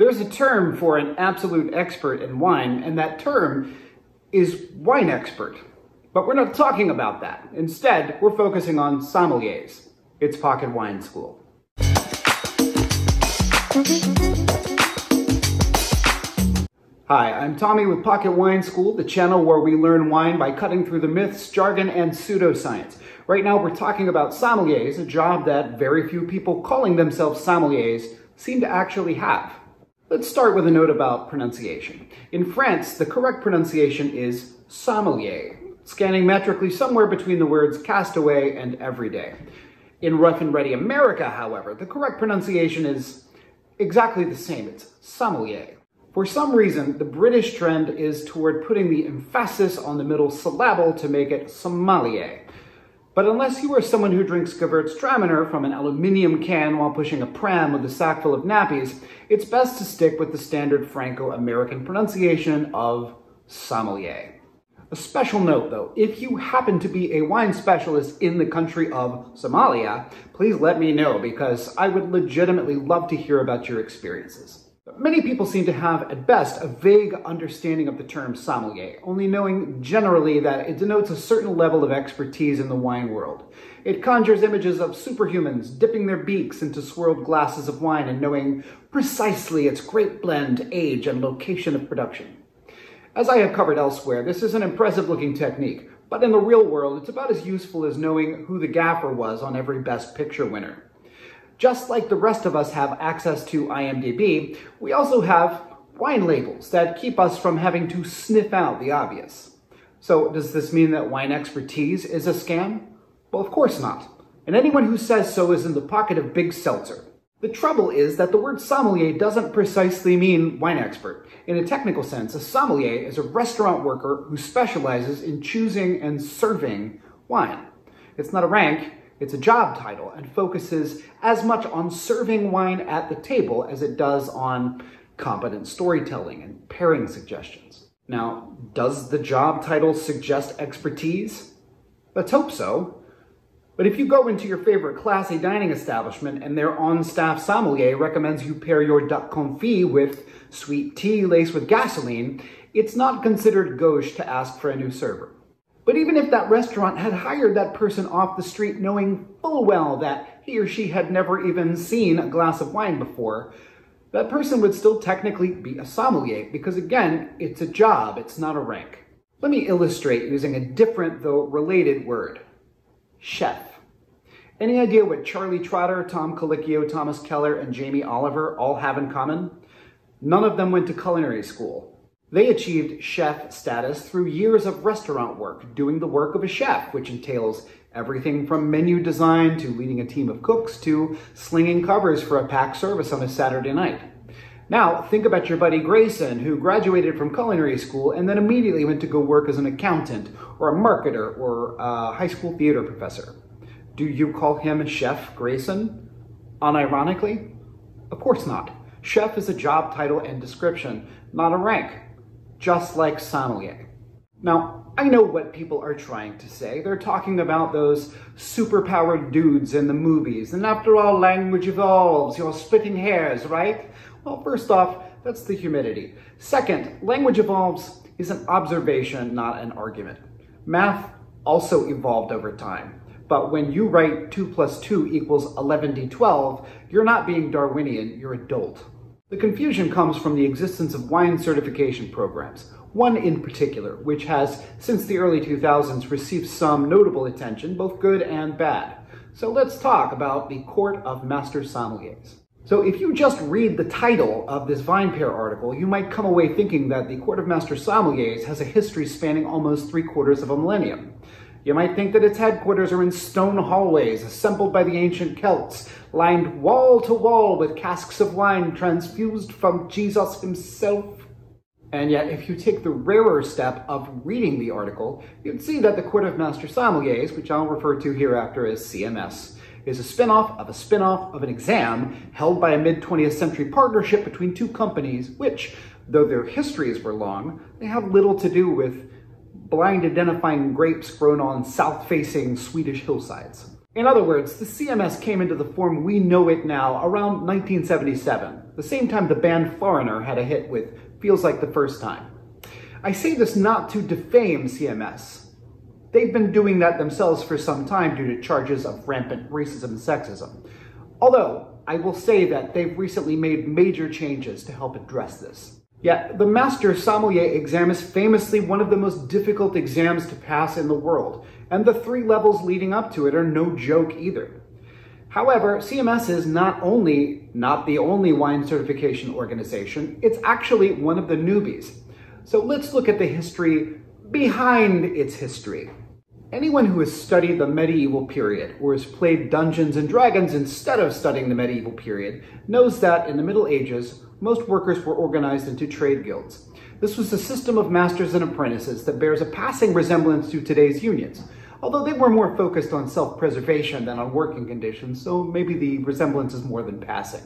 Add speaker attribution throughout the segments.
Speaker 1: There's a term for an absolute expert in wine, and that term is wine expert. But we're not talking about that. Instead, we're focusing on sommeliers. It's Pocket Wine School. Hi, I'm Tommy with Pocket Wine School, the channel where we learn wine by cutting through the myths, jargon, and pseudoscience. Right now we're talking about sommeliers, a job that very few people calling themselves sommeliers seem to actually have. Let's start with a note about pronunciation. In France, the correct pronunciation is sommelier, scanning metrically somewhere between the words castaway and everyday. In rough and ready America, however, the correct pronunciation is exactly the same. It's sommelier. For some reason, the British trend is toward putting the emphasis on the middle syllable to make it sommelier. But unless you are someone who drinks Gewürztraminer from an aluminium can while pushing a pram with a sack full of nappies, it's best to stick with the standard Franco-American pronunciation of sommelier. A special note though, if you happen to be a wine specialist in the country of Somalia, please let me know because I would legitimately love to hear about your experiences. Many people seem to have, at best, a vague understanding of the term sommelier, only knowing generally that it denotes a certain level of expertise in the wine world. It conjures images of superhumans dipping their beaks into swirled glasses of wine and knowing precisely its grape blend, age, and location of production. As I have covered elsewhere, this is an impressive-looking technique, but in the real world, it's about as useful as knowing who the gaffer was on every Best Picture winner. Just like the rest of us have access to IMDb, we also have wine labels that keep us from having to sniff out the obvious. So does this mean that wine expertise is a scam? Well, of course not. And anyone who says so is in the pocket of Big Seltzer. The trouble is that the word sommelier doesn't precisely mean wine expert. In a technical sense, a sommelier is a restaurant worker who specializes in choosing and serving wine. It's not a rank. It's a job title and focuses as much on serving wine at the table as it does on competent storytelling and pairing suggestions. Now, does the job title suggest expertise? Let's hope so. But if you go into your favorite classy dining establishment and their on-staff sommelier recommends you pair your duck confit with sweet tea laced with gasoline, it's not considered gauche to ask for a new server. But even if that restaurant had hired that person off the street knowing full well that he or she had never even seen a glass of wine before, that person would still technically be a sommelier because, again, it's a job, it's not a rank. Let me illustrate using a different, though related word. Chef. Any idea what Charlie Trotter, Tom Colicchio, Thomas Keller, and Jamie Oliver all have in common? None of them went to culinary school. They achieved chef status through years of restaurant work, doing the work of a chef, which entails everything from menu design to leading a team of cooks to slinging covers for a packed service on a Saturday night. Now, think about your buddy Grayson, who graduated from culinary school and then immediately went to go work as an accountant or a marketer or a high school theater professor. Do you call him Chef Grayson? Unironically? Of course not. Chef is a job title and description, not a rank. Just like sommelier. Now, I know what people are trying to say. They're talking about those superpowered dudes in the movies. And after all, language evolves. You're splitting hairs, right? Well, first off, that's the humidity. Second, language evolves is an observation, not an argument. Math also evolved over time. But when you write 2 + 2 = 11d12, you're not being Darwinian, you're a dolt. The confusion comes from the existence of wine certification programs, one in particular, which has, since the early 2000s, received some notable attention, both good and bad. So let's talk about the Court of Master Sommeliers. So if you just read the title of this VinePair article, you might come away thinking that the Court of Master Sommeliers has a history spanning almost 3/4 of a millennium. You might think that its headquarters are in stone hallways assembled by the ancient Celts, lined wall to wall with casks of wine transfused from Jesus himself. And yet, if you take the rarer step of reading the article, you'd see that the Court of Master Sommeliers, which I'll refer to hereafter as CMS, is a spin-off of an exam held by a mid-20th century partnership between two companies, which, though their histories were long, they have little to do with blind identifying grapes grown on south-facing Swedish hillsides. In other words, the CMS came into the form we know it now around 1977, the same time the band Foreigner had a hit with Feels Like the First Time. I say this not to defame CMS. They've been doing that themselves for some time due to charges of rampant racism and sexism. Although, I will say that they've recently made major changes to help address this. Yet, the Master Sommelier exam is famously one of the most difficult exams to pass in the world, and the 3 levels leading up to it are no joke either. However, CMS is not the only wine certification organization, it's actually one of the newbies. So let's look at the history behind its history. Anyone who has studied the medieval period or has played Dungeons and Dragons instead of studying the medieval period knows that in the Middle Ages, most workers were organized into trade guilds. This was a system of masters and apprentices that bears a passing resemblance to today's unions, although they were more focused on self-preservation than on working conditions, so maybe the resemblance is more than passing.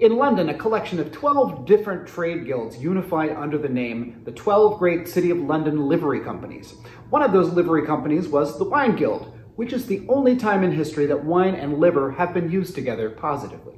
Speaker 1: In London, a collection of 12 different trade guilds unified under the name the 12 Great City of London Livery Companies. One of those livery companies was the Wine Guild, which is the only time in history that wine and liver have been used together positively.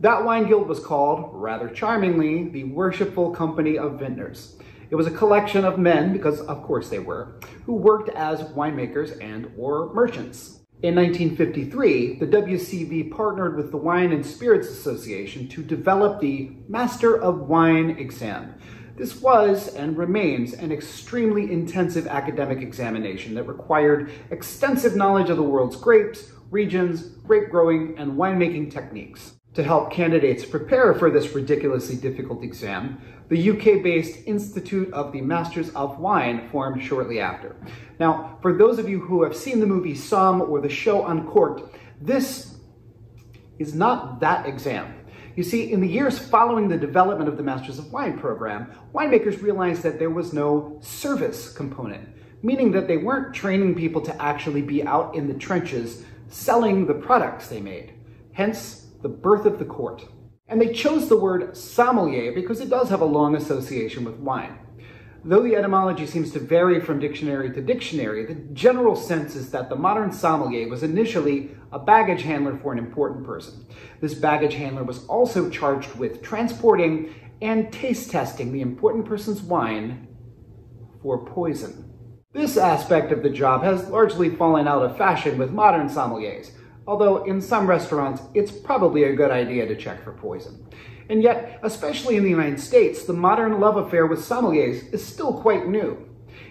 Speaker 1: That wine guild was called, rather charmingly, the Worshipful Company of Vintners. It was a collection of men, because of course they were, who worked as winemakers and/or merchants. In 1953, the WCV partnered with the Wine and Spirits Association to develop the Master of Wine exam. This was and remains an extremely intensive academic examination that required extensive knowledge of the world's grapes, regions, grape growing, and winemaking techniques. To help candidates prepare for this ridiculously difficult exam, the UK-based Institute of the Masters of Wine formed shortly after. Now, for those of you who have seen the movie Somm or the show on Court, this is not that exam. You see, in the years following the development of the Masters of Wine program, winemakers realized that there was no service component, meaning that they weren't training people to actually be out in the trenches selling the products they made. Hence, the birth of the court. And they chose the word sommelier because it does have a long association with wine. Though the etymology seems to vary from dictionary to dictionary, the general sense is that the modern sommelier was initially a baggage handler for an important person. This baggage handler was also charged with transporting and taste testing the important person's wine for poison. This aspect of the job has largely fallen out of fashion with modern sommeliers, although in some restaurants, it's probably a good idea to check for poison. And yet, especially in the United States, the modern love affair with sommeliers is still quite new.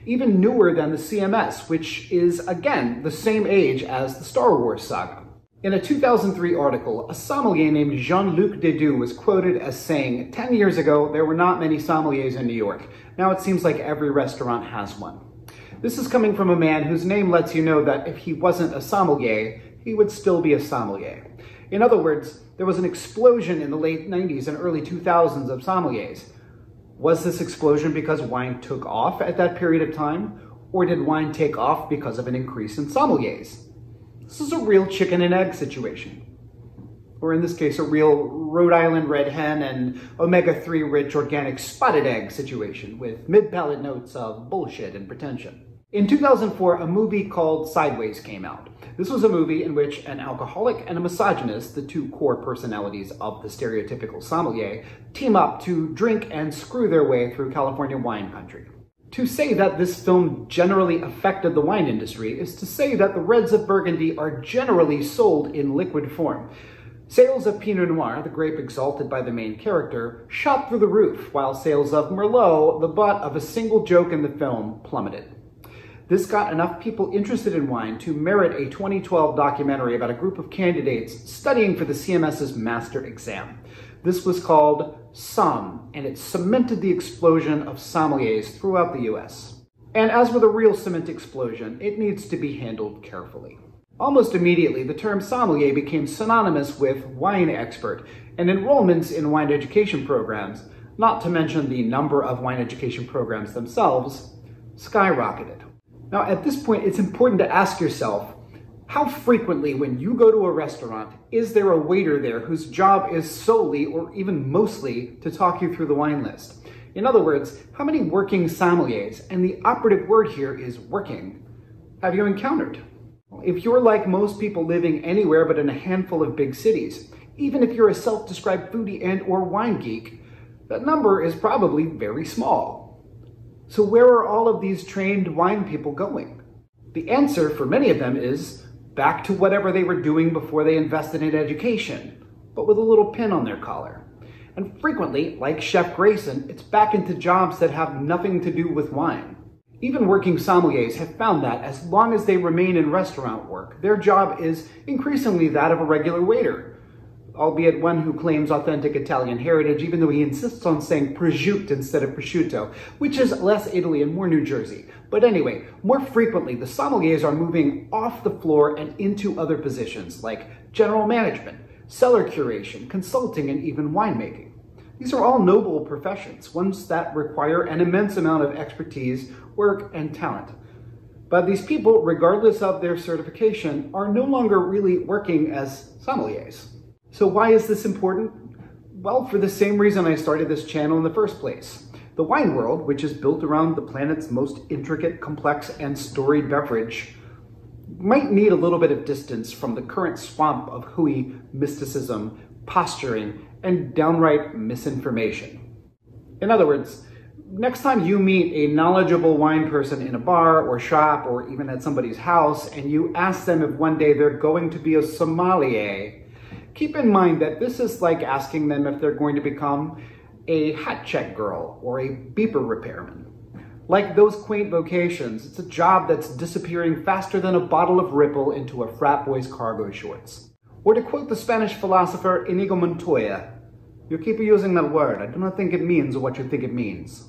Speaker 1: Even newer than the CMS, which is, again, the same age as the Star Wars saga. In a 2003 article, a sommelier named Jean-Luc Dedoux was quoted as saying, 10 years ago, there were not many sommeliers in New York. Now it seems like every restaurant has one. This is coming from a man whose name lets you know that if he wasn't a sommelier, he would still be a sommelier. In other words, there was an explosion in the late 90s and early 2000s of sommeliers. Was this explosion because wine took off at that period of time? Or did wine take off because of an increase in sommeliers? This is a real chicken and egg situation. Or in this case, a real Rhode Island red hen and omega-3 rich organic spotted egg situation with mid-palate notes of bullshit and pretension. In 2004, a movie called Sideways came out. This was a movie in which an alcoholic and a misogynist, the two core personalities of the stereotypical sommelier, team up to drink and screw their way through California wine country. To say that this film generally affected the wine industry is to say that the reds of Burgundy are generally sold in liquid form. Sales of Pinot Noir, the grape exalted by the main character, shot through the roof, while sales of Merlot, the butt of a single joke in the film, plummeted. This got enough people interested in wine to merit a 2012 documentary about a group of candidates studying for the CMS's master exam. This was called Somm, and it cemented the explosion of sommeliers throughout the US. And as with a real cement explosion, it needs to be handled carefully. Almost immediately, the term sommelier became synonymous with wine expert, and enrollments in wine education programs, not to mention the number of wine education programs themselves, skyrocketed. Now, at this point, it's important to ask yourself, how frequently when you go to a restaurant, is there a waiter there whose job is solely or even mostly to talk you through the wine list? In other words, how many working sommeliers, and the operative word here is working, have you encountered? If you're like most people living anywhere but in a handful of big cities, Even if you're a self-described foodie and or wine geek, that number is probably very small. So where are all of these trained wine people going? The answer for many of them is back to whatever they were doing before they invested in education, but with a little pin on their collar. And frequently, like Chef Grayson, it's back into jobs that have nothing to do with wine. Even working sommeliers have found that as long as they remain in restaurant work, their job is increasingly that of a regular waiter, albeit one who claims authentic Italian heritage, even though he insists on saying prosciutto instead of prosciutto, which is less Italy and more New Jersey. But anyway, more frequently, the sommeliers are moving off the floor and into other positions like general management, cellar curation, consulting, and even winemaking. These are all noble professions, ones that require an immense amount of expertise, work, and talent. But these people, regardless of their certification, are no longer really working as sommeliers. So why is this important? Well, for the same reason I started this channel in the first place. The wine world, which is built around the planet's most intricate, complex, and storied beverage, might need a little bit of distance from the current swamp of hooey mysticism, posturing, and downright misinformation. In other words, next time you meet a knowledgeable wine person in a bar or shop or even at somebody's house and you ask them if one day they're going to be a sommelier, keep in mind that this is like asking them if they're going to become a hat check girl or a beeper repairman. Like those quaint vocations, it's a job that's disappearing faster than a bottle of Ripple into a frat boy's cargo shorts. Or to quote the Spanish philosopher Inigo Montoya, you keep using that word, I do not think it means what you think it means.